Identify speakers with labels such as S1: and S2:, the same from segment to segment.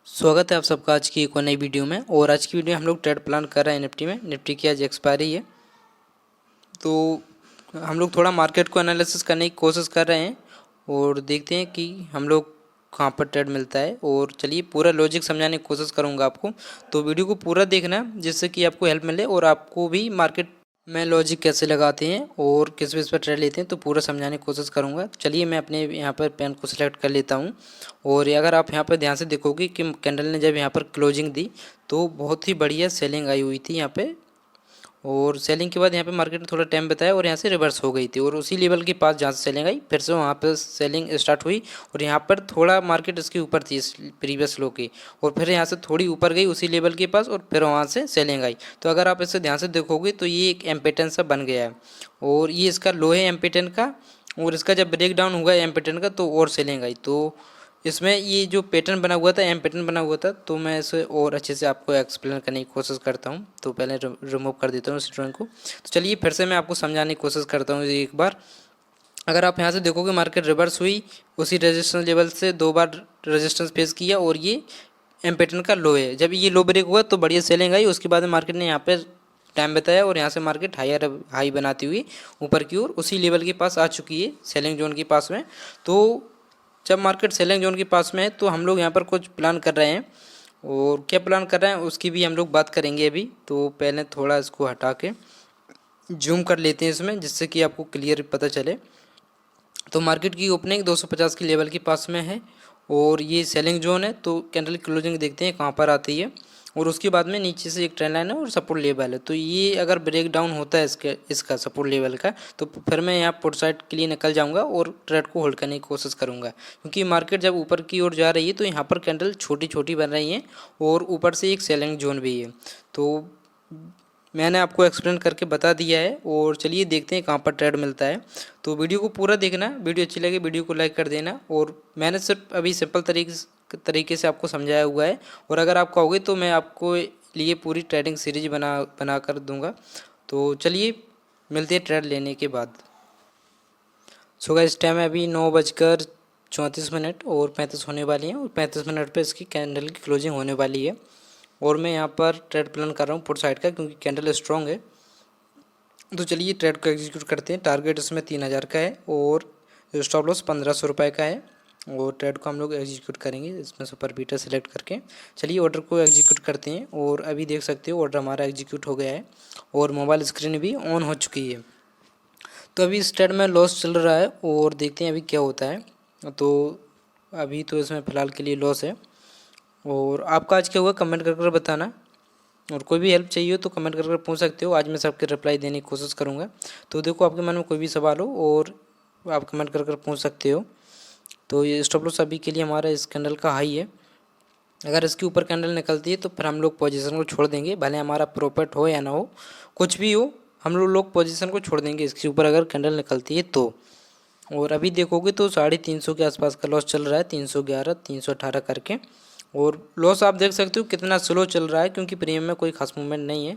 S1: स्वागत है आप सबका आज की एक और नई वीडियो में। और आज की वीडियो हम लोग ट्रेड प्लान कर रहे हैं निफ्टी में। निफ्टी की आज एक्सपायरी है, तो हम लोग थोड़ा मार्केट को एनालिसिस करने की कोशिश कर रहे हैं और देखते हैं कि हम लोग कहाँ पर ट्रेड मिलता है। और चलिए पूरा लॉजिक समझाने की कोशिश करूँगा आपको, तो वीडियो को पूरा देखना जिससे कि आपको हेल्प मिले और आपको भी मार्केट में लॉजिक कैसे लगाते हैं और किस बेस पर ट्रेड लेते हैं तो पूरा समझाने की कोशिश करूंगा। चलिए मैं अपने यहाँ पर पेन को सिलेक्ट कर लेता हूँ। और अगर आप यहाँ पर ध्यान से देखोगे कि कैंडल ने जब यहाँ पर क्लोजिंग दी तो बहुत ही बढ़िया सेलिंग आई हुई थी यहाँ पे। और सेलिंग के बाद यहाँ पे मार्केट ने थोड़ा टाइम बताया और यहाँ से रिवर्स हो गई थी और उसी लेवल के पास जहाँ से सेलिंग आई फिर से वहाँ पर सेलिंग स्टार्ट हुई और यहाँ पर थोड़ा मार्केट इसके ऊपर थी इस प्रीवियस लो की, और फिर यहाँ से थोड़ी ऊपर गई उसी लेवल के पास और फिर वहाँ से सेलिंग आई। तो अगर आप इसे ध्यान से देखोगे तो ये एक एम्पेटन सा बन गया है और ये इसका लो है एम्पेटन का। और इसका जब ब्रेक डाउन हुआ एम्पेटन का तो और सेलिंग आई। तो इसमें ये जो पैटर्न बना हुआ था, एम पैटर्न बना हुआ था, तो मैं इसे और अच्छे से आपको एक्सप्लेन करने की कोशिश करता हूँ। तो पहले रिमूव कर देता हूँ इस ड्राइंग को। तो चलिए फिर से मैं आपको समझाने की कोशिश करता हूँ एक बार। अगर आप यहाँ से देखोगे मार्केट रिवर्स हुई, उसी रेजिस्टेंस लेवल से 2 बार रेजिस्टेंस फेस किया और ये एम पैटर्न का लो है। जब ये लो ब्रेक हुआ तो बढ़िया सेलिंग आई। उसके बाद में मार्केट ने यहाँ पर टाइम बताया और यहाँ से मार्केट हाई बनाती हुई ऊपर की ओर उसी लेवल के पास आ चुकी है, सेलिंग जोन के पास में। तो जब मार्केट सेलिंग जोन के पास में है तो हम लोग यहाँ पर कुछ प्लान कर रहे हैं और क्या प्लान कर रहे हैं उसकी भी हम लोग बात करेंगे अभी। तो पहले थोड़ा इसको हटा के जूम कर लेते हैं इसमें, जिससे कि आपको क्लियर पता चले। तो मार्केट की ओपनिंग 250 की लेवल के पास में है और ये सेलिंग जोन है। तो कैंडल क्लोजिंग देखते हैं कहाँ पर आती है और उसके बाद में नीचे से एक ट्रेंड लाइन है और सपोर्ट लेवल है। तो ये अगर ब्रेक डाउन होता है इसका सपोर्ट लेवल का तो फिर मैं यहाँ पुट साइड के लिए निकल जाऊँगा और ट्रेड को होल्ड करने की कोशिश करूँगा, क्योंकि मार्केट जब ऊपर की ओर जा रही है तो यहाँ पर कैंडल छोटी छोटी बन रही हैं और ऊपर से एक सेलिंग जोन भी है। तो मैंने आपको एक्सप्लेन करके बता दिया है और चलिए देखते हैं कहाँ पर ट्रेड मिलता है। तो वीडियो को पूरा देखना, वीडियो अच्छी लगे वीडियो को लाइक कर देना। और मैंने सिर्फ अभी सिंपल तरीके से आपको समझाया हुआ है और अगर आप कहोगे तो मैं आपको लिए पूरी ट्रेडिंग सीरीज बना कर दूंगा। तो चलिए मिलते हैं ट्रेड लेने के बाद। सो गाइस टाइम है अभी 9:34 और 35 होने वाली हैं और 35 मिनट पे इसकी कैंडल की क्लोजिंग होने वाली है। और मैं यहाँ पर ट्रेड प्लान कर रहा हूँ पुट साइड का, क्योंकि कैंडल स्ट्रॉन्ग है। तो चलिए ट्रेड को एग्जीक्यूट करते हैं। टारगेट इसमें 3000 का है और स्टॉप लॉस 1500 रुपये का है और ट्रेड को हम लोग एग्जीक्यूट करेंगे इसमें सुपर बीटा सेलेक्ट करके। चलिए ऑर्डर को एग्जीक्यूट करते हैं और अभी देख सकते हो ऑर्डर हमारा एग्जीक्यूट हो गया है और मोबाइल स्क्रीन भी ऑन हो चुकी है। तो अभी इस ट्रेड में लॉस चल रहा है और देखते हैं अभी क्या होता है। तो अभी तो इसमें फ़िलहाल के लिए लॉस है और आपका आज क्या हुआ कमेंट कर बताना। और कोई भी हेल्प चाहिए हो तो कमेंट कर पूछ सकते हो, आज मैं सबके रिप्लाई देने की कोशिश करूँगा। तो देखो आपके मन में कोई भी सवाल हो और आप कमेंट कर पूछ सकते हो। तो ये स्टॉप लॉस अभी के लिए हमारा इस कैंडल का हाई है। अगर इसके ऊपर कैंडल निकलती है तो फिर हम लोग पोजीशन को छोड़ देंगे, भले हमारा प्रॉफिट हो या ना हो, कुछ भी हो हम लोग पोजीशन को छोड़ देंगे इसके ऊपर अगर कैंडल निकलती है तो। और अभी देखोगे तो 350 के आसपास का लॉस चल रहा है, 311 318 करके। और लॉस आप देख सकते हो कितना स्लो चल रहा है, क्योंकि प्रीमियम में कोई खास मूवमेंट नहीं है।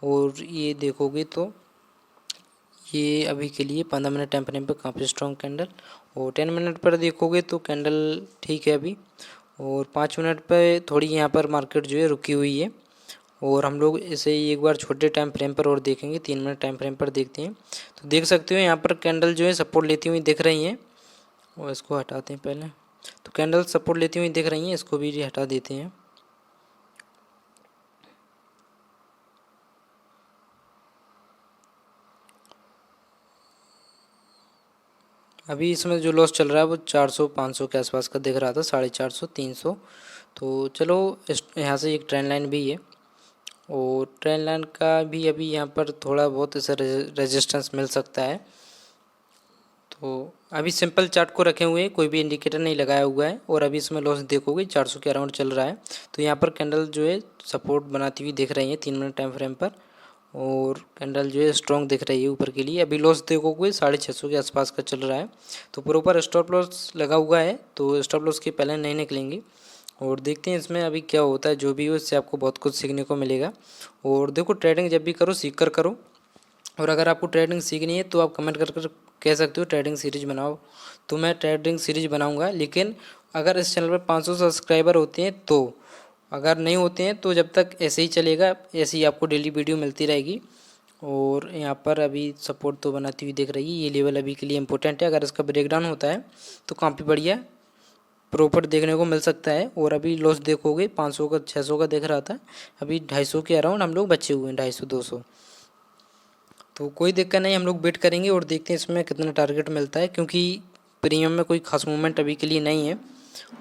S1: और ये देखोगे तो ये अभी के लिए 15 मिनट टाइम फ्रेम पे काफ़ी स्ट्रॉन्ग कैंडल। और 10 मिनट पर देखोगे तो कैंडल ठीक है अभी। और 5 मिनट पे थोड़ी यहाँ पर मार्केट जो है रुकी हुई है और हम लोग इसे एक बार छोटे टाइम फ्रेम पर और देखेंगे, 3 मिनट टाइम फ्रेम पर देखते हैं। तो देख सकते हो यहाँ पर कैंडल जो है सपोर्ट लेती हुई दिख रही हैं और इसको हटाते हैं पहले। तो कैंडल सपोर्ट लेती हुई दिख रही हैं, इसको भी हटा देते हैं। अभी इसमें जो लॉस चल रहा है वो 400 500 के आसपास का दिख रहा था, 450 300। तो चलो यहाँ से एक ट्रेंड लाइन भी है और ट्रेंड लाइन का भी अभी यहाँ पर थोड़ा बहुत इसे रेजिस्टेंस मिल सकता है। तो अभी सिंपल चार्ट को रखे हुए हैं, कोई भी इंडिकेटर नहीं लगाया हुआ है। और अभी इसमें लॉस देखोगे 400 के अराउंड चल रहा है। तो यहाँ पर कैंडल जो है सपोर्ट बनाती हुई दिख रही है 3 मिनट टाइम फ्रेम पर और कैंडल जो है स्ट्रॉन्ग दिख रही है ऊपर के लिए। अभी लॉस देखोगे 650 के आसपास का चल रहा है। तो प्रॉपर स्टॉप लॉस लगा हुआ है, तो स्टॉप लॉस के पहले नहीं निकलेंगे। और देखते हैं इसमें अभी क्या होता है, जो भी हो इससे आपको बहुत कुछ सीखने को मिलेगा। और देखो ट्रेडिंग जब भी करो सीख कर करो। और अगर आपको ट्रेडिंग सीखनी है तो आप कमेंट कर कह सकते हो ट्रेडिंग सीरीज बनाओ। तो मैं ट्रेडिंग सीरीज बनाऊंगा, लेकिन अगर इस चैनल पर 500 सब्सक्राइबर होते हैं तो, अगर नहीं होते हैं तो जब तक ऐसे ही चलेगा, ऐसे ही आपको डेली वीडियो मिलती रहेगी। और यहाँ पर अभी सपोर्ट तो बनाती हुई दिख रही है, ये लेवल अभी के लिए इम्पोर्टेंट है। अगर इसका ब्रेकडाउन होता है तो काफ़ी बढ़िया प्रॉफिट देखने को मिल सकता है। और अभी लॉस देखोगे 500 का 600 का दिख रहा था, अभी 250 के अराउंड हम लोग बचे हुए हैं, 250 200। तो कोई दिक्कत नहीं, हम लोग वेट करेंगे और देखते हैं इसमें कितना टारगेट मिलता है, क्योंकि प्रीमियम में कोई खास मूवमेंट अभी के लिए नहीं है।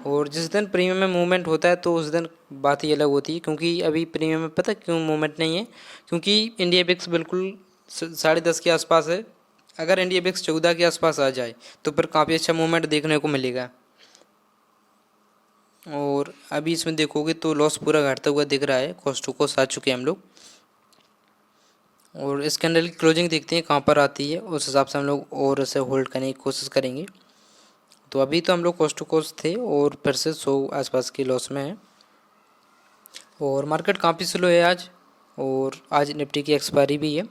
S1: और जिस दिन प्रीमियम में मूवमेंट होता है तो उस दिन बात ही अलग होती है, क्योंकि अभी प्रीमियम में पता क्यों मूवमेंट नहीं है, क्योंकि इंडिया बिक्स बिल्कुल 10:30 के आसपास है। अगर इंडिया बिक्स 14 के आसपास आ जाए तो फिर काफ़ी अच्छा मूवमेंट देखने को मिलेगा। और अभी इसमें देखोगे तो लॉस पूरा घटता हुआ दिख रहा है, कॉस्ट टू कॉस्ट आ चुके हैं हम लोग। और इस कैंडल की क्लोजिंग देखते हैं कहाँ पर आती है, उस हिसाब से हम लोग और इसे होल्ड करने की कोशिश करेंगे। तो अभी तो हम लोग कॉस्ट टू कॉस्ट थे और फिर से 100 आसपास की लॉस में है। और मार्केट काफ़ी स्लो है आज, और आज निफ्टी की एक्सपायरी भी है।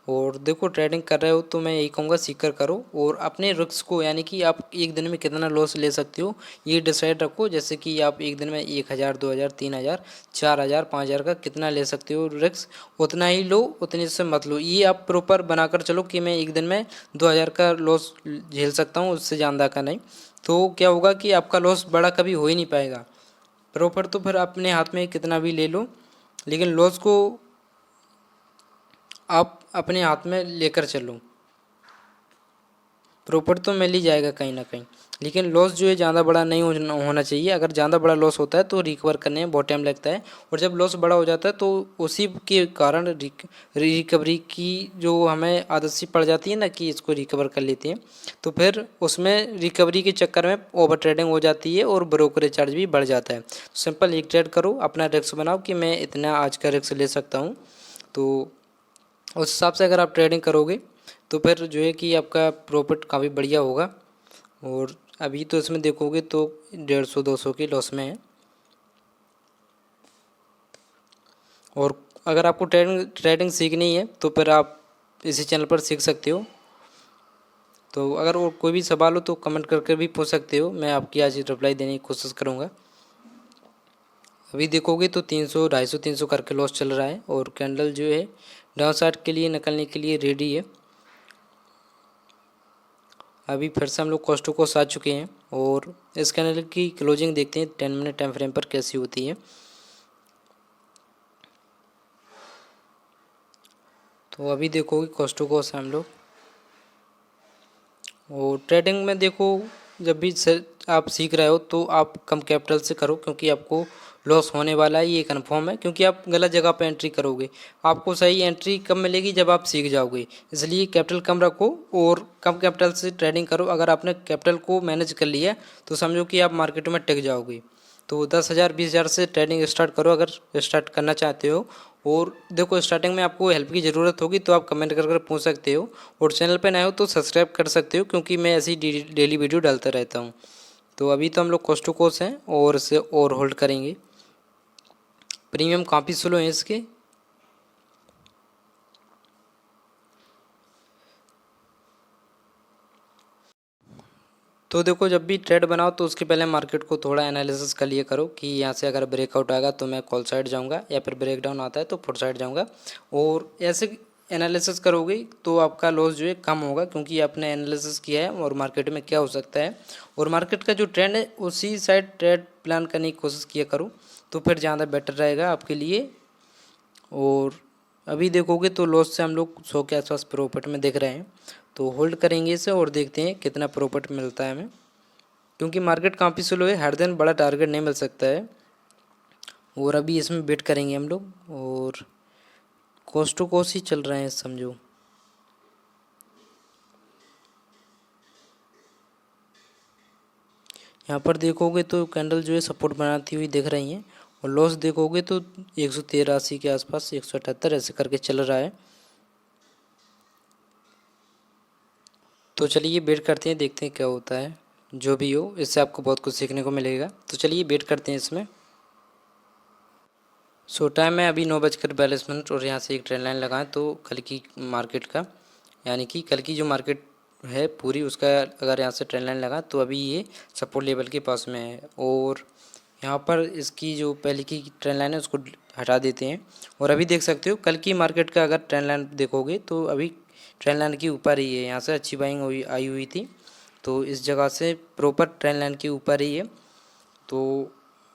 S1: और देखो ट्रेडिंग कर रहे हो तो मैं यही कहूँगा सीख कर करो, और अपने रिस्क को, यानी कि आप एक दिन में कितना लॉस ले सकते हो ये डिसाइड रखो। जैसे कि आप एक दिन में 1,000 2,000 3,000 4,000 5,000 का कितना ले सकते हो रिस्क, उतना ही लो, उतने से मत लो। ये आप प्रॉपर बनाकर चलो कि मैं एक दिन में 2,000 का लॉस झेल सकता हूँ, उससे ज़्यादा का नहीं। तो क्या होगा कि आपका लॉस बड़ा कभी हो ही नहीं पाएगा। प्रॉपर तो फिर अपने हाथ में कितना भी ले लो, लेकिन लॉस को आप अपने हाथ में लेकर चलो। प्रॉफिट तो मिल ही जाएगा कहीं ना कहीं, लेकिन लॉस जो है ज़्यादा बड़ा नहीं होना चाहिए। अगर ज़्यादा बड़ा लॉस होता है तो रिकवर करने में बहुत टाइम लगता है, और जब लॉस बड़ा हो जाता है तो उसी के कारण रिकवरी की जो हमें आदत सी पड़ जाती है ना कि इसको रिकवर कर लेते हैं, तो फिर उसमें रिकवरी के चक्कर में ओवर ट्रेडिंग हो जाती है और ब्रोकरेज चार्ज भी बढ़ जाता है। तो सिंपल एक ट्रेड करो, अपना रिस्क बनाओ कि मैं इतना आज का रिस्क ले सकता हूँ। तो उस हिसाब से अगर आप ट्रेडिंग करोगे तो फिर जो है कि आपका प्रॉफिट काफ़ी बढ़िया होगा। और अभी तो इसमें देखोगे तो 150 200 की लॉस में है। और अगर आपको ट्रेडिंग सीखनी है तो फिर आप इसी चैनल पर सीख सकते हो। तो अगर और कोई भी सवाल हो तो कमेंट करके भी पूछ सकते हो, मैं आपकी आज रिप्लाई देने की कोशिश करूँगा। अभी देखोगे तो 300 250 300 करके लॉस चल रहा है, और कैंडल जो है डाउन साइड के लिए निकलने के लिए रेडी है। अभी फिर से हम लोग कॉस्ट टू कॉस्ट आ चुके हैं, और इस कैंडल की क्लोजिंग देखते हैं 10 मिनट टाइम फ्रेम पर कैसी होती है। तो अभी देखोगे कॉस्ट टू कॉस्ट हम लोग, और ट्रेडिंग में देखो जब भी आप सीख रहे हो तो आप कम कैपिटल से करो, क्योंकि आपको लॉस होने वाला है ये कन्फर्म है, क्योंकि आप गलत जगह पर एंट्री करोगे। आपको सही एंट्री कब मिलेगी, जब आप सीख जाओगे। इसलिए कैपिटल कम रखो और कम कैपिटल से ट्रेडिंग करो। अगर आपने कैपिटल को मैनेज कर लिया तो समझो कि आप मार्केट में टिक जाओगे। तो 10,000 20,000 से ट्रेडिंग स्टार्ट करो अगर स्टार्ट करना चाहते हो। और देखो स्टार्टिंग में आपको हेल्प की ज़रूरत होगी तो आप कमेंट कर पूछ सकते हो, और चैनल पे नए हो तो सब्सक्राइब कर सकते हो, क्योंकि मैं ऐसी डेली वीडियो डालता रहता हूँ। तो अभी तो हम लोग कॉस्ट टू कॉस्ट हैं और इसे और होल्ड करेंगे। प्रीमियम काफ़ी स्लो है इसके। तो देखो जब भी ट्रेड बनाओ तो उसके पहले मार्केट को थोड़ा एनालिसिस कर लिया करो कि यहाँ से अगर ब्रेकआउट आएगा तो मैं कॉल साइड जाऊँगा, या फिर ब्रेकडाउन आता है तो पुट साइड जाऊँगा। और ऐसे एनालिसिस करोगे तो आपका लॉस जो है कम होगा, क्योंकि आपने एनालिसिस किया है और मार्केट में क्या हो सकता है, और मार्केट का जो ट्रेंड है उसी साइड ट्रेड प्लान करने की कोशिश किया करो, तो फिर ज़्यादा बेटर रहेगा आपके लिए। और अभी देखोगे तो लॉस से हम लोग 100 के आसपास प्रॉफिट में देख रहे हैं, तो होल्ड करेंगे इसे और देखते हैं कितना प्रॉफिट मिलता है हमें, क्योंकि मार्केट काफ़ी स्लो है, हर दिन बड़ा टारगेट नहीं मिल सकता है। और अभी इसमें वेट करेंगे हम लोग, और कॉस्ट टू कॉस्ट ही चल रहे हैं समझो। यहाँ पर देखोगे तो कैंडल जो है सपोर्ट बनाती हुई दिख रही हैं, और लॉस देखोगे तो 183 के आसपास 178 ऐसे करके चल रहा है। तो चलिए वेट करते हैं, देखते हैं क्या होता है। जो भी हो इससे आपको बहुत कुछ सीखने को मिलेगा, तो चलिए वेट करते हैं इसमें। सो टाइम है अभी 9:42 और यहाँ से एक ट्रेंड लाइन लगाएं तो कल की मार्केट का, यानी कि कल की जो मार्केट है पूरी, उसका अगर यहाँ से ट्रेंड लाइन लगा तो अभी ये सपोर्ट लेवल के पास में है। और यहाँ पर इसकी जो पहले की ट्रेंड लाइन है उसको हटा देते हैं। और अभी देख सकते हो कल की मार्केट का अगर ट्रेंड लाइन देखोगे तो अभी ट्रेंड लाइन के ऊपर ही है, यहाँ से अच्छी बाइंग हुई आई हुई थी, तो इस जगह से प्रॉपर ट्रेंड लाइन के ऊपर ही है, तो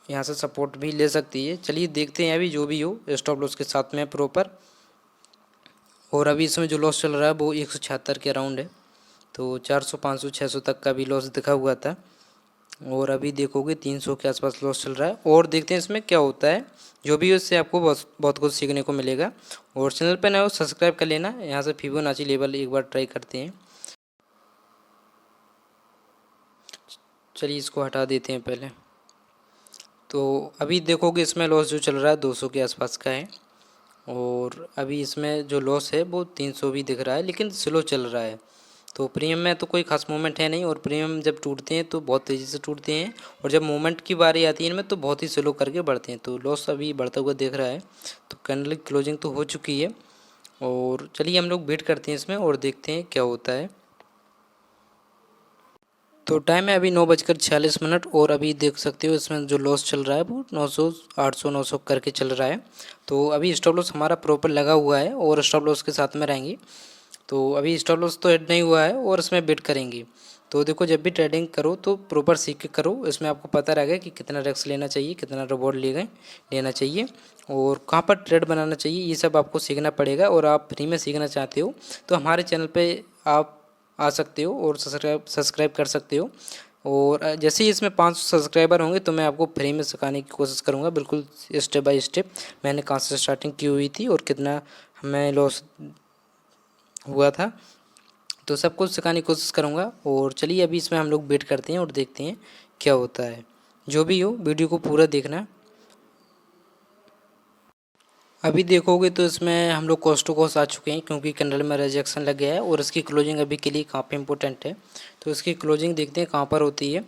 S1: यहाँ से सपोर्ट भी ले सकती है। चलिए देखते हैं अभी जो भी हो, स्टॉप लॉस के साथ में प्रॉपर। और अभी इसमें जो लॉस चल रहा है वो 176 के अराउंड है, तो 400 500 600 तक का भी लॉस दिखा हुआ था। और अभी देखोगे 300 के आसपास लॉस चल रहा है। और देखते हैं इसमें क्या होता है, जो भी उससे आपको बहुत बहुत कुछ सीखने को मिलेगा। और चैनल पर नए हो सब्सक्राइब कर लेना। यहाँ से फिबोनाची लेवल एक बार ट्राई करते हैं। चलिए इसको हटा देते हैं पहले। तो अभी देखोगे इसमें लॉस जो चल रहा है 200 के आसपास का है। और अभी इसमें जो लॉस है वो 300 भी दिख रहा है, लेकिन स्लो चल रहा है। तो प्रीमियम में तो कोई खास मूवमेंट है नहीं, और प्रीमियम जब टूटते हैं तो बहुत तेज़ी से टूटते हैं, और जब मूवमेंट की बारी आती है इनमें तो बहुत ही स्लो करके बढ़ते हैं। तो लॉस अभी बढ़ता हुआ दिख रहा है। तो कैंडल क्लोजिंग तो हो चुकी है, और चलिए हम लोग वेट करते हैं इसमें और देखते हैं क्या होता है। तो टाइम है अभी 9:46। और अभी देख सकते हो इसमें जो लॉस चल रहा है वो 900 800 900 करके चल रहा है। तो अभी स्टॉप लॉस हमारा प्रॉपर लगा हुआ है और स्टॉप लॉस के साथ में रहेंगे। तो अभी स्टॉप लॉस तो ऐड नहीं हुआ है और इसमें बिड करेंगे। तो देखो जब भी ट्रेडिंग करो तो प्रॉपर सीख के करो, इसमें आपको पता रहेगा कि कितना रिस्क लेना चाहिए, कितना रिवॉर्ड लेना चाहिए, और कहाँ पर ट्रेड बनाना चाहिए, ये सब आपको सीखना पड़ेगा। और आप फ्री में सीखना चाहते हो तो हमारे चैनल पे आप आ सकते हो और सब्सक्राइब कर सकते हो। और जैसे ही इसमें 500 सब्सक्राइबर होंगे तो मैं आपको फ्री में सिखाने की कोशिश करूँगा, बिल्कुल स्टेप बाय स्टेप मैंने कहाँ से स्टार्टिंग की हुई थी और कितना हमें लॉस हुआ था, तो सब कुछ सिखाने की कोशिश करूँगा। और चलिए अभी इसमें हम लोग वेट करते हैं और देखते हैं क्या होता है। जो भी हो वीडियो को पूरा देखना। अभी देखोगे तो इसमें हम लोग कॉस्ट टू कॉस्ट आ चुके हैं, क्योंकि कैंडल में रिजेक्शन लग गया है और इसकी क्लोजिंग अभी के लिए काफ़ी इंपॉर्टेंट है। तो इसकी क्लोजिंग देखते हैं कहाँ पर होती है।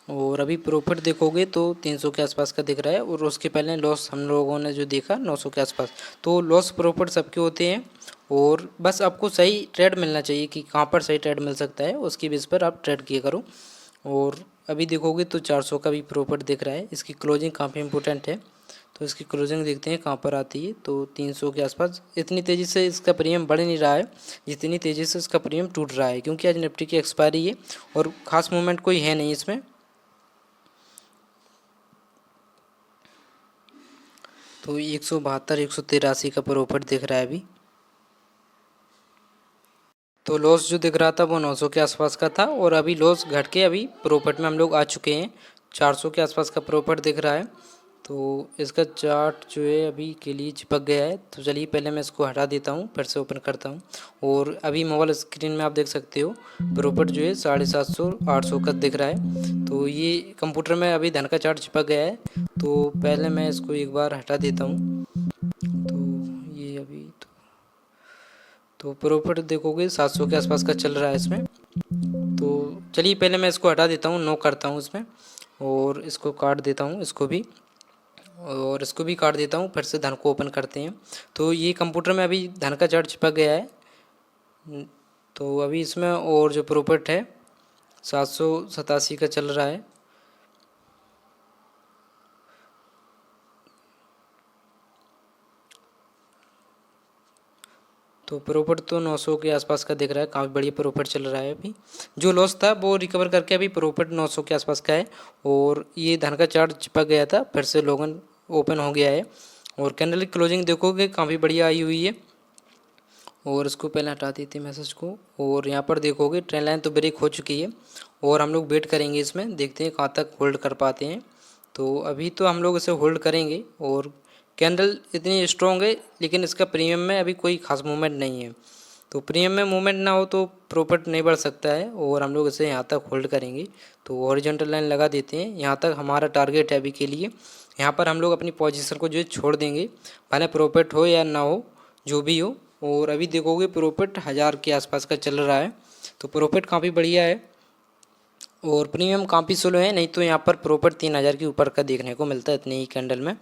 S1: और अभी प्रॉफिट देखोगे तो 300 के आसपास का दिख रहा है, और उसके पहले लॉस हम लोगों ने जो देखा 900 के आसपास। तो लॉस प्रॉफिट सबके होते हैं, और बस आपको सही ट्रेड मिलना चाहिए कि कहाँ पर सही ट्रेड मिल सकता है, उसकी बेस पर आप ट्रेड किया करो। और अभी देखोगे तो 400 का भी प्रॉफिट दिख रहा है, इसकी क्लोजिंग काफ़ी इंपॉर्टेंट है। तो इसकी क्लोजिंग देखते हैं कहाँ पर आती है। तो 300 के आसपास। इतनी तेज़ी से इसका प्रीमियम बढ़ नहीं रहा है जितनी तेज़ी से इसका प्रीमियम टूट रहा है, क्योंकि आज निफ्टी की एक्सपायरी है और ख़ास मूवमेंट कोई है नहीं इसमें। तो 172 183 का प्रॉफिट दिख रहा है अभी। तो लॉस जो दिख रहा था वो 900 के आसपास का था, और अभी लॉस घट के अभी प्रॉफिट में हम लोग आ चुके हैं। 400 के आसपास का प्रॉफिट दिख रहा है। तो इसका चार्ट जो है अभी के लिए चिपक गया है। तो चलिए पहले मैं इसको हटा देता हूँ, फिर से ओपन करता हूँ। और अभी मोबाइल स्क्रीन में आप देख सकते हो प्रॉफिट जो है 750 800 का दिख रहा है। तो ये कंप्यूटर में अभी धन का चार्ट चिपक गया है। तो पहले मैं इसको एक बार हटा देता हूँ। तो ये अभी तो प्रॉफिट देखोगे 700 के आसपास का चल रहा है इसमें। तो चलिए पहले मैं इसको हटा देता हूँ, नो करता हूँ इसमें, और इसको काट देता हूँ, इसको भी और इसको भी काट देता हूँ। फिर से धन को ओपन करते हैं। तो ये कंप्यूटर में अभी धन का चार्ट चिपक गया है। तो अभी इसमें और जो प्रॉफिट है 787 का चल रहा है। तो प्रॉफिट तो 900 के आसपास का दिख रहा है, काफ़ी बढ़िया प्रॉफिट चल रहा है। अभी जो लॉस था वो रिकवर करके अभी प्रॉफिट 900 के आसपास का है। और ये धन का चार्ट चिपक गया था, फिर से लोगन ओपन हो गया है। और कैंडल की क्लोजिंग देखोगे काफ़ी बढ़िया आई हुई है। और इसको पहले हटा देते हैं मैसेज को। और यहाँ पर देखोगे ट्रेंड लाइन तो ब्रेक हो चुकी है, और हम लोग वेट करेंगे इसमें, देखते हैं कहाँ तक होल्ड कर पाते हैं। तो अभी तो हम लोग इसे होल्ड करेंगे। और कैंडल इतनी स्ट्रॉन्ग है, लेकिन इसका प्रीमियम में अभी कोई खास मूवमेंट नहीं है। तो प्रीमियम में मूवमेंट ना हो तो प्रॉफिट नहीं बढ़ सकता है, और हम लोग इसे यहाँ तक होल्ड करेंगे। तो हॉरिजॉन्टल लाइन लगा देते हैं, यहाँ तक हमारा टारगेट है अभी के लिए। यहाँ पर हम लोग अपनी पोजीशन को जो है छोड़ देंगे, भले प्रॉफिट हो या ना हो, जो भी हो। और अभी देखोगे प्रॉफिट 1000 के आसपास का चल रहा है। तो प्रॉफिट काफ़ी बढ़िया है, और प्रीमियम काफ़ी स्लो है, नहीं तो यहाँ पर प्रॉफिट 3000 के ऊपर का देखने को मिलता है इतनी ही कैंडल में।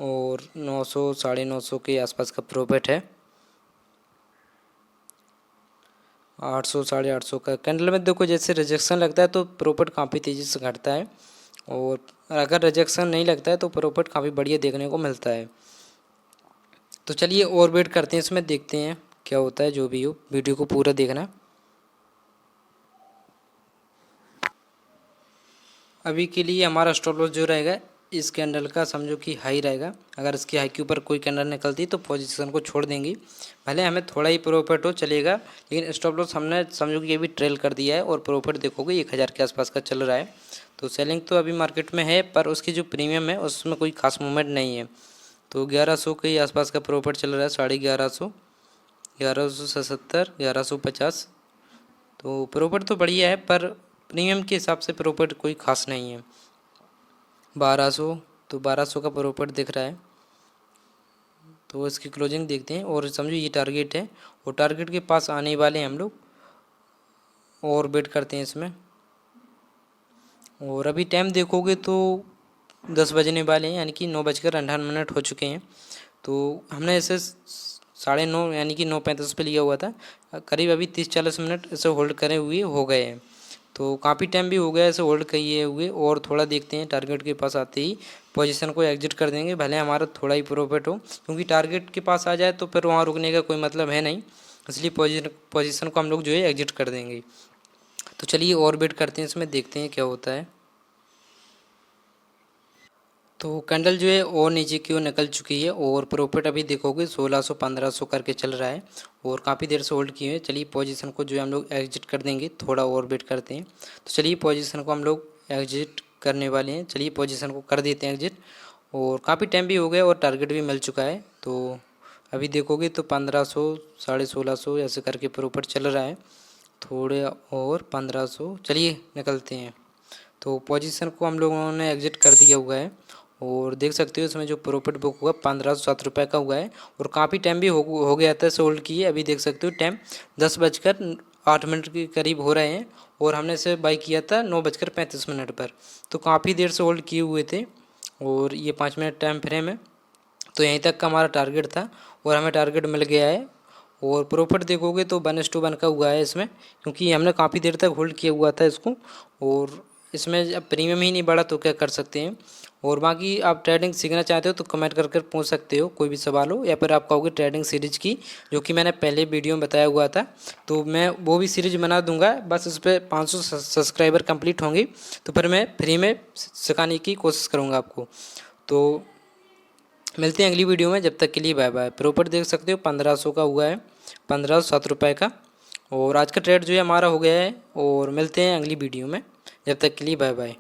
S1: और 900 950 के आसपास का प्रॉफिट है। 800 850 का कैंडल में देखो जैसे रिजेक्शन लगता है तो प्रॉफिट काफ़ी तेज़ी से घटता है, और अगर रिजेक्शन नहीं लगता है तो प्रॉफिट काफ़ी बढ़िया देखने को मिलता है। तो चलिए और वेट करते हैं, इसमें देखते हैं क्या होता है। जो भी हो वीडियो को पूरा देखना। अभी के लिए हमारा स्टॉप लॉस जो रहेगा इस कैंडल का समझो कि हाई रहेगा। अगर इसकी हाई के ऊपर कोई कैंडल निकलती तो पोजीशन को छोड़ देंगी, भले हमें थोड़ा ही प्रॉफिट हो चलेगा, लेकिन स्टॉप लॉस हमने समझो कि ये भी ट्रेल कर दिया है और प्रॉफिट देखोगे 1000 के आसपास का चल रहा है। तो सेलिंग तो अभी मार्केट में है, पर उसकी जो प्रीमियम है उसमें कोई खास मूवमेंट नहीं है। तो 1100 के आसपास का प्रॉफिट चल रहा है, 1150, 1170, 1150। तो प्रॉफिट तो बढ़िया है, पर प्रीमियम के हिसाब से प्रॉफिट कोई खास नहीं है। 1200, तो 1200 का प्रॉफिट दिख रहा है। तो इसकी क्लोजिंग देखते हैं, और समझो ये टारगेट है और टारगेट के पास आने वाले हैं हम लोग, और वेट करते हैं इसमें। और अभी टाइम देखोगे तो 10 बजने वाले हैं, यानी कि 9:58 हो चुके हैं। तो हमने इसे 9:30 यानी कि 9:35 पे लिया हुआ था, करीब अभी 30-40 मिनट इसे होल्ड करे हुए हो गए हैं। तो काफ़ी टाइम भी हो गया इसे होल्ड किए हुए, और थोड़ा देखते हैं टारगेट के पास आते ही पोजीशन को एग्जिट कर देंगे, भले हमारा थोड़ा ही प्रॉफिट हो, क्योंकि टारगेट के पास आ जाए तो फिर वहाँ रुकने का कोई मतलब है नहीं, इसलिए पोजीशन को हम लोग जो है एग्जिट कर देंगे। तो चलिए और वेट करते हैं, इसमें देखते हैं क्या होता है। तो कैंडल जो है और नीचे की ओर निकल चुकी है, और प्रॉफिट अभी देखोगे 1600-1500 करके चल रहा है, और काफ़ी देर से होल्ड किए हुए। चलिए पोजीशन को जो है हम लोग एग्जिट कर देंगे, थोड़ा और वेट करते हैं। तो चलिए पोजीशन को हम लोग एग्जिट करने वाले हैं, चलिए पोजीशन को कर देते हैं एग्जिट। और काफ़ी टाइम भी हो गया और टारगेट भी मिल चुका है। तो अभी देखोगे तो 1500, 1650 ऐसे करके प्रॉफिट चल रहा है, थोड़े और 1500। चलिए निकलते हैं। तो पोजीशन को हम लोगों ने एग्जिट कर दिया हुआ है, और देख सकते हो इसमें जो प्रॉफिट बुक हुआ 1507 का हुआ है, और काफ़ी टाइम भी हो गया था सोल्ड किए। अभी देख सकते हो टाइम 10:08 के करीब हो रहे हैं, और हमने इसे बाई किया था 9:35 पर। तो काफ़ी देर से होल्ड किए हुए थे, और ये 5 मिनट टाइम फ्रेम है। तो यहीं तक का हमारा टारगेट था, और हमें टारगेट मिल गया है। और प्रॉफिट देखोगे तो 1:1 का हुआ है इसमें, क्योंकि हमने काफ़ी देर तक होल्ड किया हुआ था इसको, और इसमें अब प्रीमियम ही नहीं बढ़ा तो क्या कर सकते हैं। और बाकी आप ट्रेडिंग सीखना चाहते हो तो कमेंट करके पूछ सकते हो, कोई भी सवाल हो, या फिर आप कहोगे ट्रेडिंग सीरीज़ की, जो कि मैंने पहले वीडियो में बताया हुआ था, तो मैं वो भी सीरीज बना दूंगा। बस इस पर 500 सब्सक्राइबर कंप्लीट होंगी तो फिर मैं फ्री में सिखाने की कोशिश करूँगा आपको। तो मिलते हैं अगली वीडियो में, जब तक के लिए बाय बाय। प्रॉफिट देख सकते हो 1500 का हुआ है, 1507 का। और आज का ट्रेड जो है हमारा हो गया है, और मिलते हैं अगली वीडियो में, जब तक के लिए बाय बाय।